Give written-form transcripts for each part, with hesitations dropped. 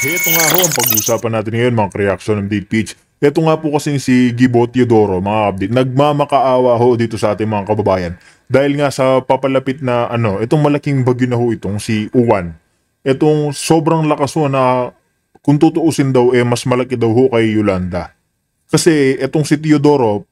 Ito nga ho ang pag-usapan natin ngayon mga reaction ng DPH. Ito nga po kasi si Gibo Teodoro mga update. Nagmamakaawa ho dito sa ating mga kababayan. Dahil nga sa papalapit na itong malaking bagyo na ho itong si Uwan. Itong sobrang lakas ho na kung tutuusin daw mas malaki daw ho kay Yolanda. Kasi itong si Teodoro,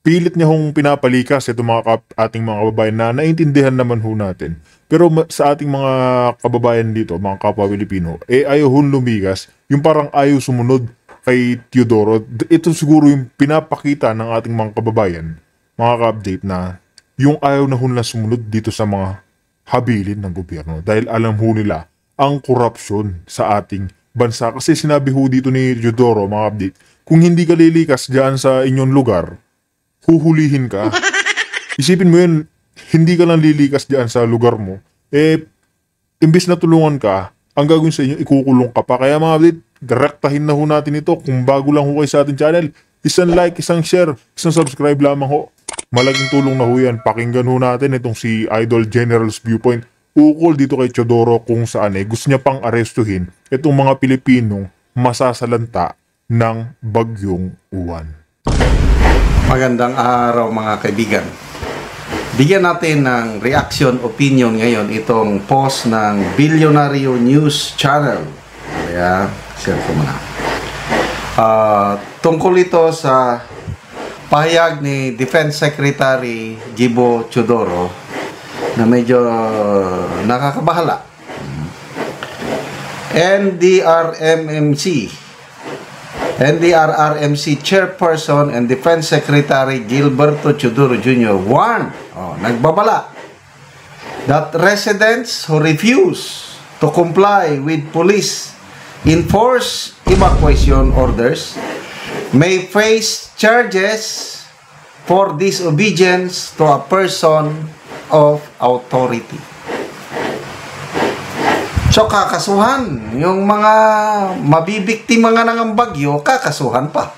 pilit niya hong pinapalikas itong ating mga kababayan na naintindihan naman ho natin. Pero sa ating mga kababayan dito, mga kapwa Pilipino, ayaw hong lumigas, yung parang ayaw sumunod kay Teodoro. Ito siguro yung pinapakita ng ating mga kababayan, mga ka-update na yung ayaw na hong sumunod dito sa mga habilin ng gobyerno. Dahil alam ho nila ang korupsyon sa ating bansa. Kasi sinabi ho dito ni Teodoro, mga update, kung hindi ka lilikas dyan sa inyong lugar, huhulihin ka. Isipin mo yun, hindi ka lang lilikas dyan sa lugar mo, imbis na tulungan ka, ang gagawin sa inyo, ikukulong ka pa. Kaya mga update, direktahin na ho natin ito. Kung bago lang ho kayo sa ating channel, isang like, isang share, isang subscribe lamang ho. Malaking tulong na ho yan. Pakinggan ho natin itong si Idol General's Viewpoint. Ukol dito kay Teodoro kung saan gusto niya pang arestuhin itong mga Pilipinong masasalanta ng bagyong Uwan. Magandang araw mga kaibigan. Bigyan natin ng reaction, opinion ngayon itong post ng Bilyonaryo News Channel. Kaya, share ko muna. Tungkol ito sa pahayag ni Defense Secretary Gibo Teodoro na medyo nakakabahala. NDRRMC Chairperson and Defense Secretary Gilberto Teodoro Jr. warned, nagbabala, that residents who refuse to comply with police enforced evacuation orders may face charges for disobedience to a person of authority. So, kakasuhan. Yung mga mabibiktima nga ng bagyo, kakasuhan pa.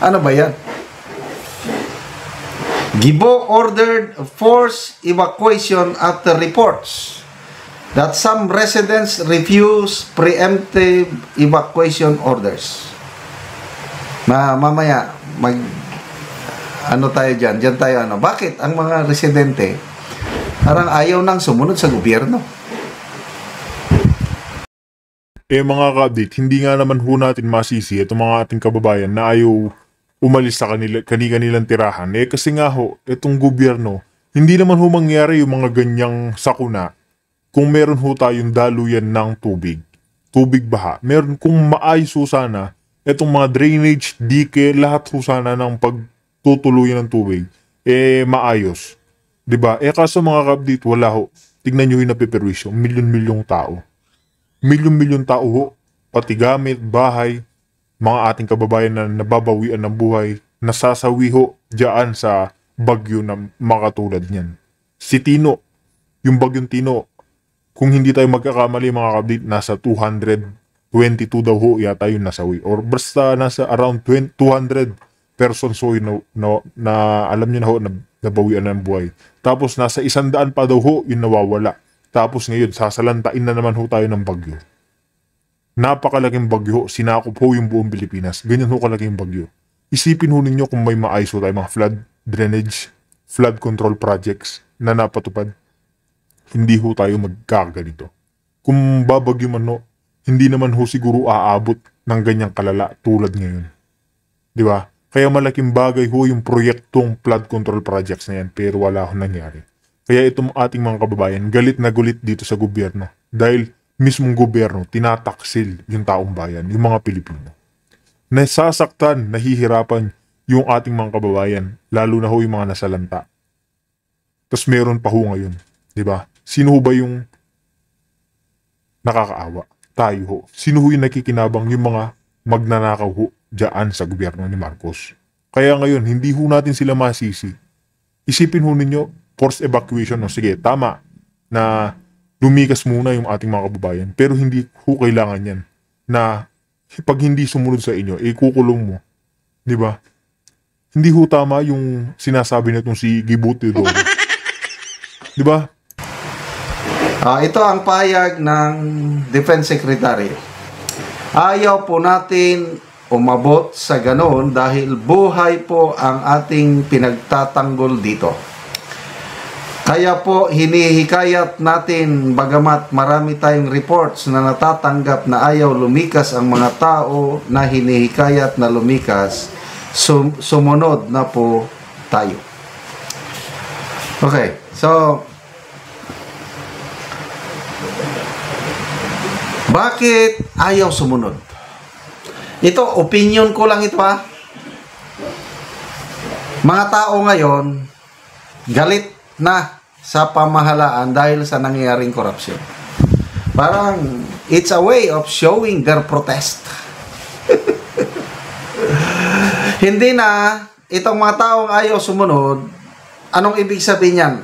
Ano ba yan? Gibo ordered forced evacuation after reports that some residents refuse preemptive evacuation orders. Mamaya, tayo dyan? Dyan tayo Bakit ang mga residente parang ayaw nang sumunod sa gobyerno? Mga ka-update, hindi nga naman ho natin masisi itong mga ating kababayan na ayaw umalis sa kanilang tirahan. Kasi nga ho, itong gobyerno, hindi naman ho mangyari yung mga ganyang sakuna kung meron ho tayong daluyan ng tubig. Tubig baha. Meron kung maayos ho sana, itong mga drainage, dike, lahat ho sana ng pagtutuluyan ng tubig, maayos. Diba? Kaso mga ka-update, wala ho. Tignan nyo yung napiperwisyo, milyon-milyong tao. Milyon-milyon tao ho, pati gamit, bahay, mga ating kababayan na nababawian ng buhay, nasasawi ho dyan sa bagyo na makatulad niyan. Si Tino, yung bagyong Tino, kung hindi tayo magkakamali mga kabdit, nasa 222 daw ho yata yung nasawi. Or basta nasa around 200 persons ho na alam niyo na ho na nabawian ng buhay. Tapos nasa 100 pa daw ho yung nawawala. Tapos ngayon, sasalantain na naman ho tayo ng bagyo. Napakalaking bagyo, sinakop ho yung buong Pilipinas. Ganyan ho kalaking bagyo. Isipin ho ninyo kung may maayos ho tayo mga flood drainage, flood control projects na napatupad. Hindi ho tayo magkaganito. Kung babagyo man ho, hindi naman ho siguro aabot ng ganyang kalala tulad ngayon. Di ba? Kaya malaking bagay ho yung proyektong flood control projects na yan, pero wala ho nangyari. Kaya itong ating mga kababayan, galit na gulit dito sa gobyerno. Dahil mismong gobyerno, tinataksil yung taong bayan, yung mga Pilipino. Nasasaktan, nahihirapan yung ating mga kababayan, lalo na ho yung mga nasalanta. Tapos meron pa ho ngayon, di ba? Sino ho ba yung nakakaawa? Tayo ho. Sino ho yung nakikinabang yung mga magnanakaw ho dyan sa gobyerno ni Marcos? Kaya ngayon, hindi ho natin sila masisi. Isipin ho ninyo, forced evacuation, sige, tama na lumikas muna yung ating mga kababayan, pero hindi ho kailangan yan na pag hindi sumunod sa inyo, kukulong mo. Di ba? Hindi ho tama yung sinasabi nitong si Gibo Teodoro. Di ba? Ito ang pahayag ng Defense Secretary. Ayaw po natin umabot sa ganoon dahil buhay po ang ating pinagtatanggol dito. Kaya po hinihikayat natin, bagamat marami tayong reports na natatanggap na ayaw lumikas ang mga tao na hinihikayat na lumikas, sumunod na po tayo. Okay, so bakit ayaw sumunod? Ito, opinion ko lang ito ha. Mga tao ngayon, galit na sa pamahalaan dahil sa nangyayaring korupsyon. Parang, it's a way of showing their protest. Hindi na, itong mga taong ayaw sumunod, anong ibig sabihin yan?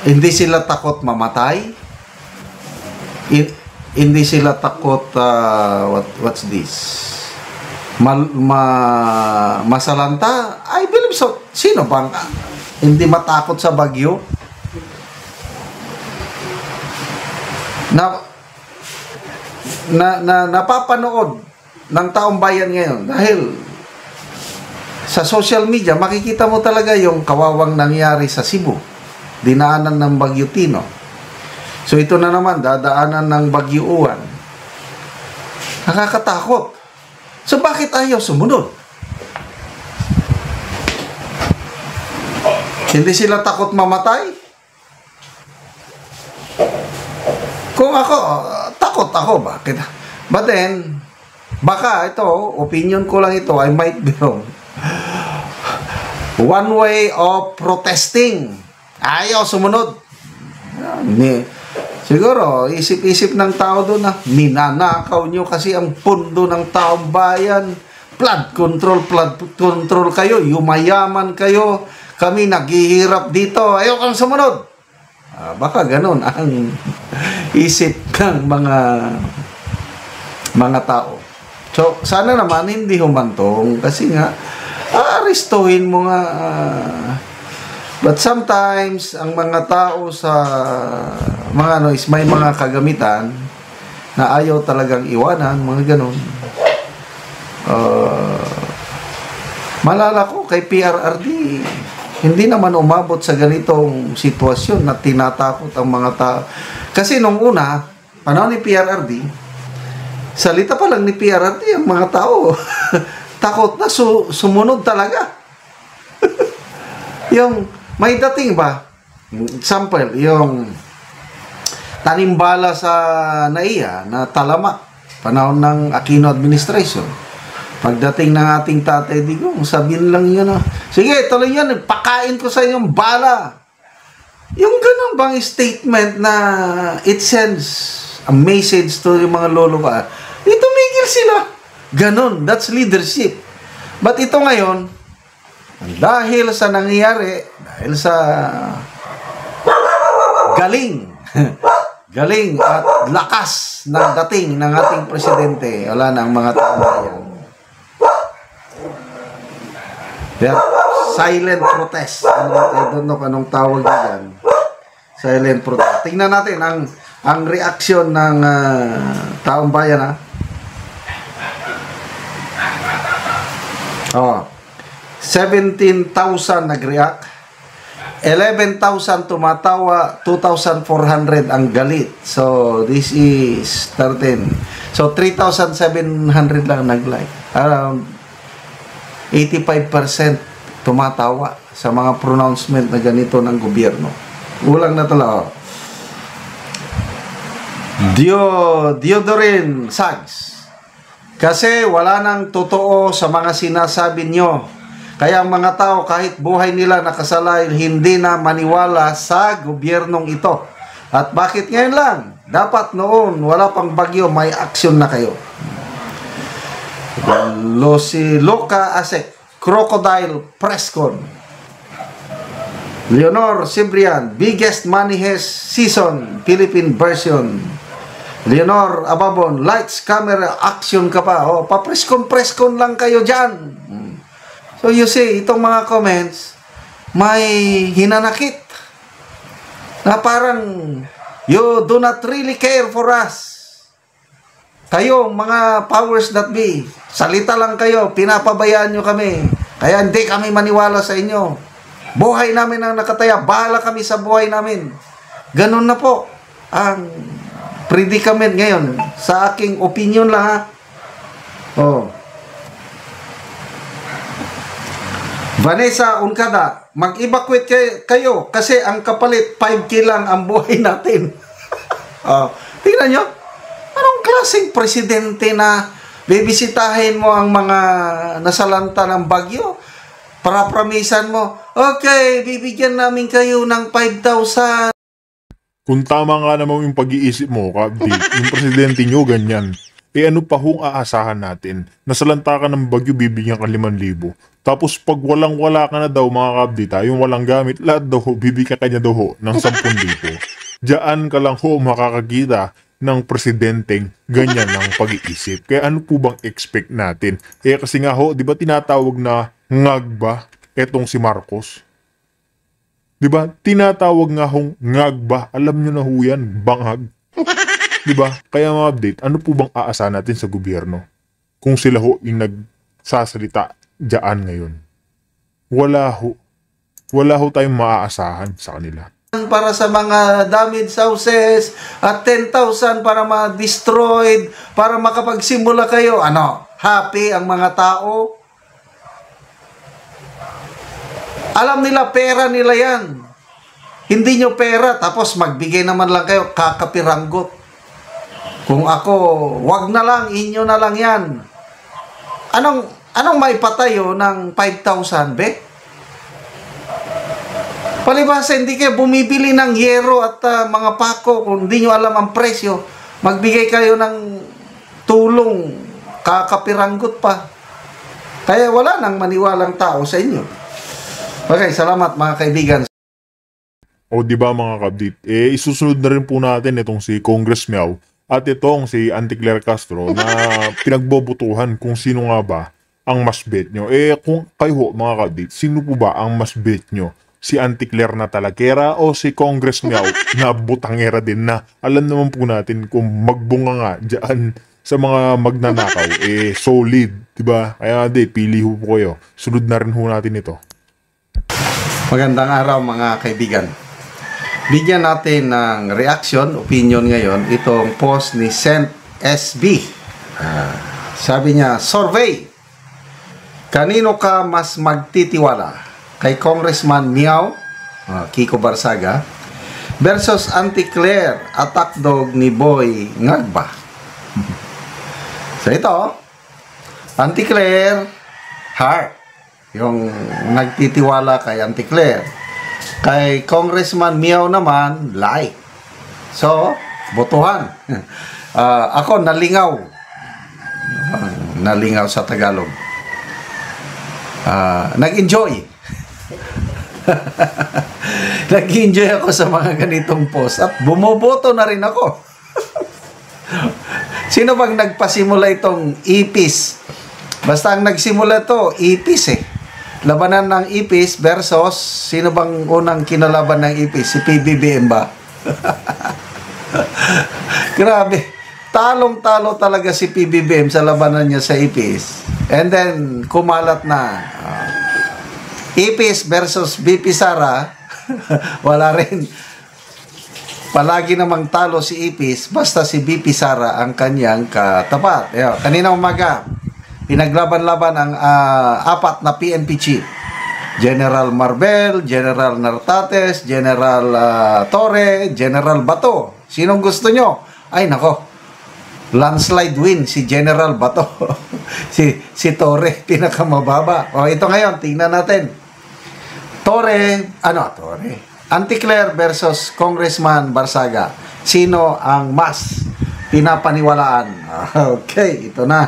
Hindi sila takot mamatay? Hindi sila takot, what's this? Masalanta? I believe so. Sino bang hindi matakot sa bagyo? Napapanood ng taong bayan ngayon dahil sa social media makikita mo talaga yung kawawang nangyari sa Cebu, dinaanan ng Bagyo Tino. So ito na naman dadaanan ng Bagyo Uwan. Nakakatakot. So bakit ayaw sumunod? Hindi sila takot mamatay? Kung ako, takot ako. Bakit? But then, baka ito, opinion ko lang ito, I might be wrong. One way of protesting. Ayaw sumunod. Siguro, isip-isip ng tao doon na ninanakaw nyo kasi ang pundo ng taong bayan. Flood control kayo, yumayaman kayo. Kami naghihirap dito, ayaw kang sumunod. Baka ganun ang isip ng mga tao. So, sana naman hindi humantong kasi nga, aarestuhin mo nga. But sometimes, ang mga tao sa mga may mga kagamitan na ayaw talagang iwanan, mga ganun. Malala ko kay PRRD, hindi naman umabot sa ganitong sitwasyon na tinatakot ang mga tao. Kasi nung una, panahon ni PRRD, salita pa lang ni PRRD, ang mga tao, takot na, sumunod talaga. Yung, may dating ba? Example, yung tanimbala sa NAIA na talamak, panahon ng Aquino administration. Pagdating ng ating Tatay Digong, sabihin lang yun, sige, tuloy yan, pakain ko sa inyong bala. Yung ganun bang statement na it sends a message to yung mga lolo ka, tumigil sila. Ganun, that's leadership. But ito ngayon, dahil sa nangyayari, dahil sa galing at lakas ng dating ng ating presidente, wala na ang mga tabayan. Silent protest. I don't know anong tawag diyan. Silent protest. Tingnan natin ang reaksyon ng taong bayan, 17,000 nag-react. 11,000 tumatawa, 2,400 ang galit. So, this is 13. So, 3,700 lang nag-like. Around 85% tumatawa sa mga pronouncement na ganito ng gobyerno. Ulang na talaga. Diodorin Sags. Kasi wala nang totoo sa mga sinasabi nyo. Kaya ang mga tao kahit buhay nila nakasalay, hindi na maniwala sa gobyernong ito. At bakit ngayon lang? Dapat noon, wala pang bagyo, may aksyon na kayo. Loca Asek, Crocodile Presscon, Leonor Cibrian, biggest money heist season, Philippine version. Leonor Ababon, lights, camera, action ka pa. Pa-presscon lang kayo dyan. So you see, itong mga comments, may hinanakit na parang, you do not really care for us. Kayo, mga powers that be, salita lang kayo, pinapabayaan nyo kami. Kaya hindi kami maniwala sa inyo. Buhay namin ang nakataya, bahala kami sa buhay namin. Ganun na po ang predicament ngayon. Sa aking opinion lang ha. Oh. Vanessa Uncada, mag-evacuate kayo kasi ang kapalit 5K lang ang buhay natin. Oh, tingnan nyo. Anong klaseng presidente na bibisitahin mo ang mga nasalanta ng bagyo? Para promisan mo, okay, bibigyan namin kayo ng 5,000. Kung tama nga naman yung pag-iisip mo, Kabdi, yung presidente nyo ganyan, ano pa hong aasahan natin? Nasalanta ka ng bagyo, bibigyan ka 5,000. Tapos pag walang-wala ka na daw mga Kabdi, yung walang gamit, lahat daw bibigyan ka niya daw ng 10,000. Diyan ka lang makakakita ng presidenteng ganyan ng pag-iisip. Kaya ano po bang expect natin? Kasi nga di ba tinatawag na ngagba etong si Marcos? Di ba? Tinatawag nga ngagba. Alam nyo na yan, banghag. Di ba? Kaya mga update, ano po bang aasahan natin sa gobyerno? Kung sila yung nagsasalita diyan ngayon. Wala tayong maaasahan sa kanila. Para sa mga damaged houses at 10,000 para ma-destroyed, para makapagsimula kayo. Ano? Happy ang mga tao? Alam nila, pera nila yan. Hindi nyo pera, tapos magbigay naman lang kayo, kakapiranggot. Kung ako, wag na lang, inyo na lang yan. Anong maipatayo ng 5,000, be? Palibasa, hindi kayo bumibili ng yero at mga pako kung hindi nyo alam ang presyo. Magbigay kayo ng tulong, kakapiranggot pa. Kaya wala nang maniwalang tao sa inyo. Okay, salamat mga kaibigan. O di ba mga kabdit, isusunod na rin po natin itong si Congress Meow at itong si Auntie Claire Castro na pinagbobotohan kung sino nga ba ang mas bet nyo. Kung kayo mga kabdit, sino po ba ang mas bet nyo? Si Auntie Claire na talakera o si Congress Meow na butangera din na alam naman po natin kung magbunga nga dyan sa mga magnanakaw, solid, diba? Kaya pili ho po kayo. Sunod na rin ho natin ito. Magandang araw mga kaibigan. Bigyan natin ng reaction, opinion ngayon, itong post ni Saint SB. Sabi niya, survey. Kanino ka mas magtitiwala? Kay Congressman Meow, Kiko Barsaga, versus Auntie Claire, attack dog ni Boy Ngagba. So ito, Auntie Claire, heart. Yung nagtitiwala kay Auntie Claire. Kay Congressman Meow naman, like. So, botohan. Ako, nalingaw. Nalingaw sa Tagalog. Nag-enjoy. Nag-enjoy ako sa mga ganitong post at bumoboto na rin ako. Sino bang nagpasimula itong ipis? Basta ang nagsimula to, ipis Labanan ng ipis versus sino bang unang kinalaban ng ipis? Si PBBM ba? Grabe. Talong-talo talaga si PBBM sa labanan niya sa ipis. And then, kumalat na. Ipis versus BP Sara, wala rin. Palagi namang talo si Ipis, basta si BP Sara ang kanyang katapat. Kanina umaga, pinaglaban-laban ang apat na PNP chief. General Marbel, General Nartates, General Torre, General Bato. Sinong gusto nyo? Ay nako, landslide win si General Bato. si Torre, pinakamababa. O ito ngayon, tingnan natin. Torre. Auntie Claire versus Congressman Barsaga. Sino ang mas pinapaniwalaan? Okay, ito na.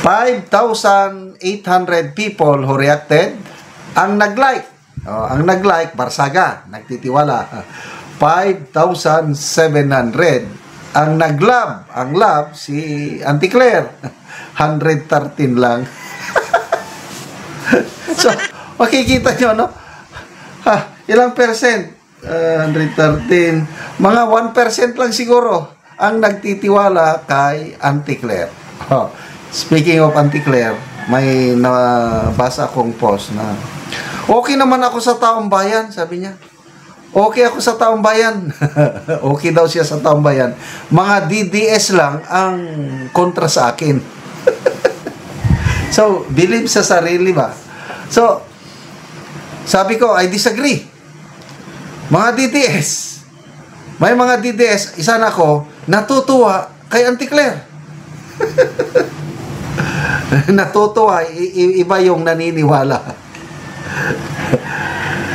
5,800 people who reacted. Ang nag-like. Ang nag-like, Barsaga. Nagtitiwala. 5,700. Ang nag-love. Ang love, si Auntie Claire. 113 lang. So, makikita nyo, no? Ilang percent? 113. Mga 1% lang siguro ang nagtitiwala kay Auntie Claire. Oh, speaking of Auntie Claire, may nabasa akong post na okay naman ako sa taong bayan, sabi niya. Okay ako sa taong bayan. Okay daw siya sa taong bayan. Mga DDS lang ang kontra sa akin. So, believe sa sarili ba? So, sabi ko, I disagree. Mga DDS. May mga DDS, isa na ako, natutuwa kay Auntie Claire. Natutuwa, iba yung naniniwala.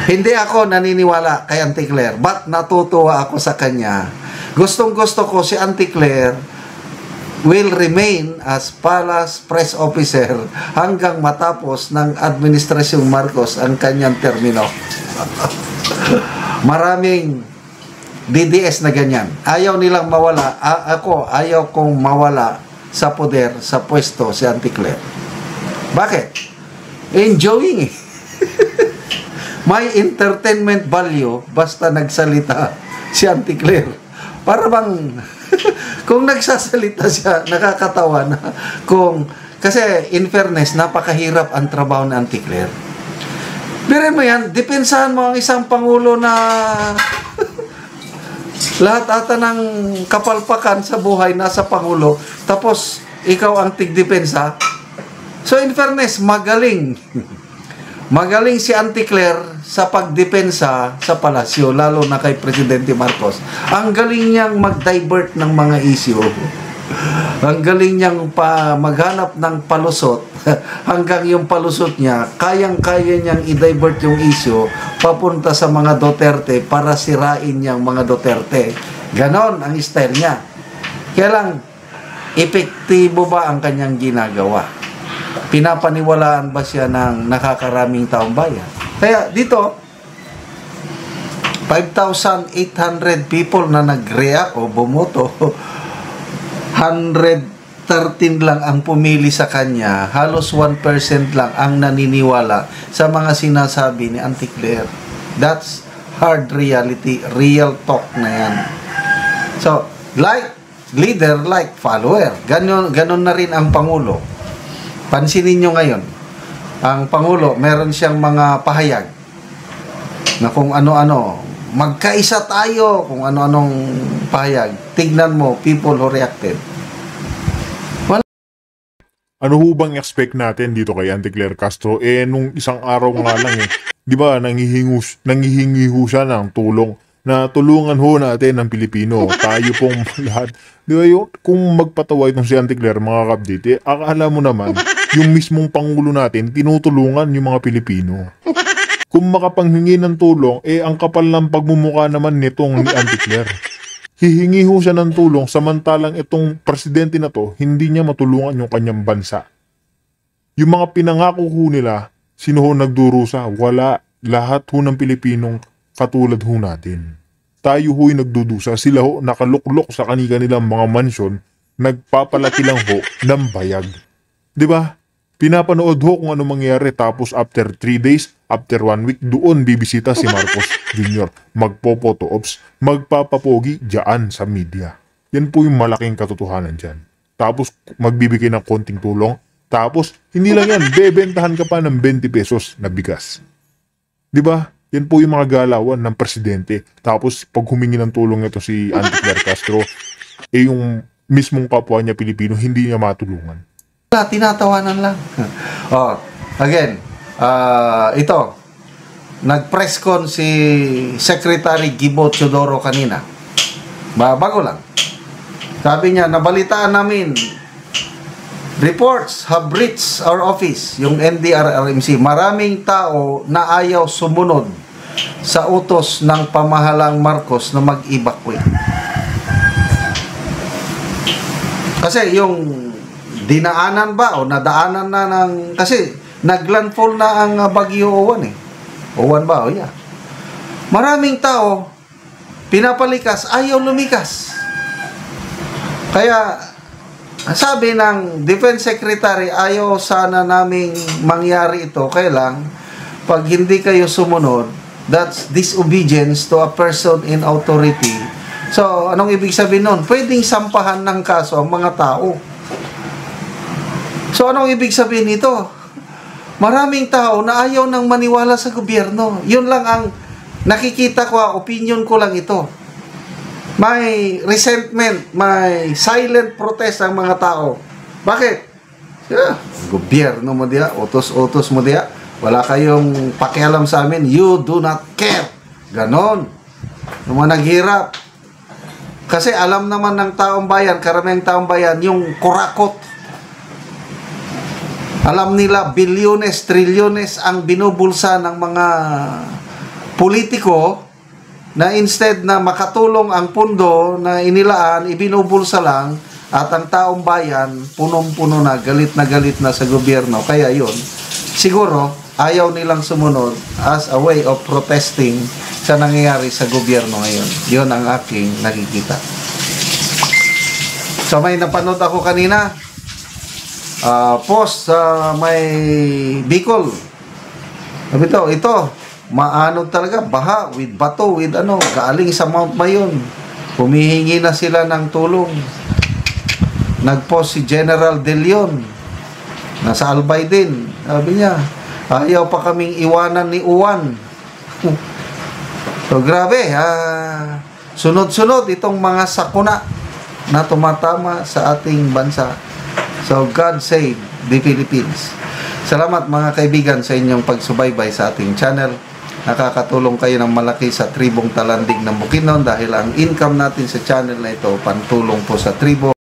Hindi ako naniniwala kay Auntie Claire, but natutuwa ako sa kanya. Gustong-gusto ko si Auntie Claire will remain as palace press officer hanggang matapos ng Administrasyong Marcos ang kanyang termino. Maraming DDS na ganyan. Ayaw nilang mawala. Ako, ayaw kong mawala sa poder, sa pwesto si Auntie Claire. Bakit? Enjoying eh. May entertainment value basta nagsalita si Auntie Claire. Para bang kung nagsasalita siya, nakakatawa na kasi in fairness, napakahirap ang trabaho ni Auntie Claire. Pero mo yan, depensahan mo ang isang pangulo na lahat ata ng kapalpakan sa buhay nasa pangulo, tapos ikaw ang tigdepensa. So in fairness, magaling. Magaling si Auntie Claire sa pagdepensa sa palasyo, lalo na kay Presidente Marcos. Ang galing niyang mag-divert ng mga issue. Ang galing niyang maghanap ng palusot hanggang yung palusot niya, kayang-kaya niyang i-divert yung issue papunta sa mga Duterte para sirain niyang mga Duterte. Ganon ang style niya. Kaya lang, epektibo ba ang kanyang ginagawa? Pinapaniwalaan ba siya ng nakakaraming taong bayan? Kaya dito, 5,800 people na nag-react o bumoto, 113 lang ang pumili sa kanya, halos 1% lang ang naniniwala sa mga sinasabi ni Auntie Claire. That's hard reality, real talk na yan. So, like leader, like follower. Ganon na rin ang Pangulo. Pansinin nyo ngayon, ang Pangulo, meron siyang mga pahayag na kung ano-ano, magkaisa tayo, kung ano-anong pahayag. Tignan mo, people who reacted. Ano ho bang expect natin dito kay Auntie Claire Castro? Nung isang araw nga lang di ba, nanghihingi ho siya ng tulong na tulungan ho natin ang Pilipino. Tayo pong lahat. Di ba yun? Kung magpatawa itong si Auntie Claire, mga kapdite, akala mo naman, yung mismong Pangulo natin, tinutulungan yung mga Pilipino. Kung makapanghingi ng tulong, ang kapal ng pagmumukha naman nitong ni Auntie Claire. Hihingi ho siya ng tulong, samantalang itong presidente na to, hindi niya matulungan yung kanyang bansa. Yung mga pinangako ho nila, sino ho nagdurusa? Wala. Lahat ho ng Pilipinong katulad ho natin. Tayo ho'y nagdudusa, sila ho nakaluklok sa kanilang mga mansyon, nagpapalaki lang ho ng bayag. Diba? Pinapanood ho kung ano mangyari, tapos after 3 days, after 1 week, doon bibisita si Marcos Jr. Magpo-photo ops, magpapapogi dyan sa media. Yan po yung malaking katotohanan dyan. Tapos magbibigay ng konting tulong, tapos hindi lang yan, bebentahan ka pa ng 20 pesos na bigas. Diba? Yan po yung mga galawan ng presidente. Tapos pag humingi ng tulong ito si Auntie Claire Castro, yung mismong kapwa niya Pilipino, hindi niya matulungan. Tinatawanan lang. Again, ito, nag-press con si Secretary Gibo Teodoro kanina. Bago lang. Sabi niya, nabalitaan namin, reports have reached our office, yung NDRRMC. Maraming tao na ayaw sumunod sa utos ng pamahalang Marcos na mag-evacuate. Kasi yung dinaanan ba o nadaanan na ng, kasi naglandfall na ang Bagyo Owan Owan ba? O yeah. Maraming tao pinapalikas, ayaw lumikas. Kaya sabi ng Defense Secretary, ayaw sana naming mangyari ito. Kaya lang, pag hindi kayo sumunod, That's disobedience to a person in authority. So, anong ibig sabihin nun? Pwedeng sampahan ng kaso ang mga tao. So, anong ibig sabihin nito? Maraming tao na ayaw nang maniwala sa gobyerno. Yun lang ang nakikita ko, opinion ko lang ito. May resentment, may silent protest ang mga tao. Bakit? Gobyerno mo diya, utos-utos mo diya, wala kayong pakialam sa amin, you do not care. Ganon. Yung mga naghirap. Kasi alam naman ng taong bayan, karamihang taong bayan, yung kurakot. Alam nila, bilyones, trilyones ang binubulsa ng mga politiko na instead na makatulong ang pundo na inilaan, ibinubulsa lang, at ang taong bayan, punong-puno na galit na sa gobyerno. Kaya yun, siguro, ayaw nilang sumunod as a way of protesting sa nangyayari sa gobyerno ngayon. Yun ang aking nakikita. So, may napanood ako kanina, post sa may Bicol. Sabi ito, maanod talaga, baha, with bato, with galing sa Mount Mayon. Humihingi na sila ng tulong. Nag-post si General De Leon, nasa Albay din. Sabi niya, ayaw pa kaming iwanan ni Uwan. So, grabe, sunod-sunod itong mga sakuna na tumatama sa ating bansa. So, God save the Philippines. Salamat mga kaibigan sa inyong pagsubaybay sa ating channel. Nakakatulong kayo ng malaki sa tribong Talandig ng Bukidnon dahil ang income natin sa channel na ito pantulong po sa tribo.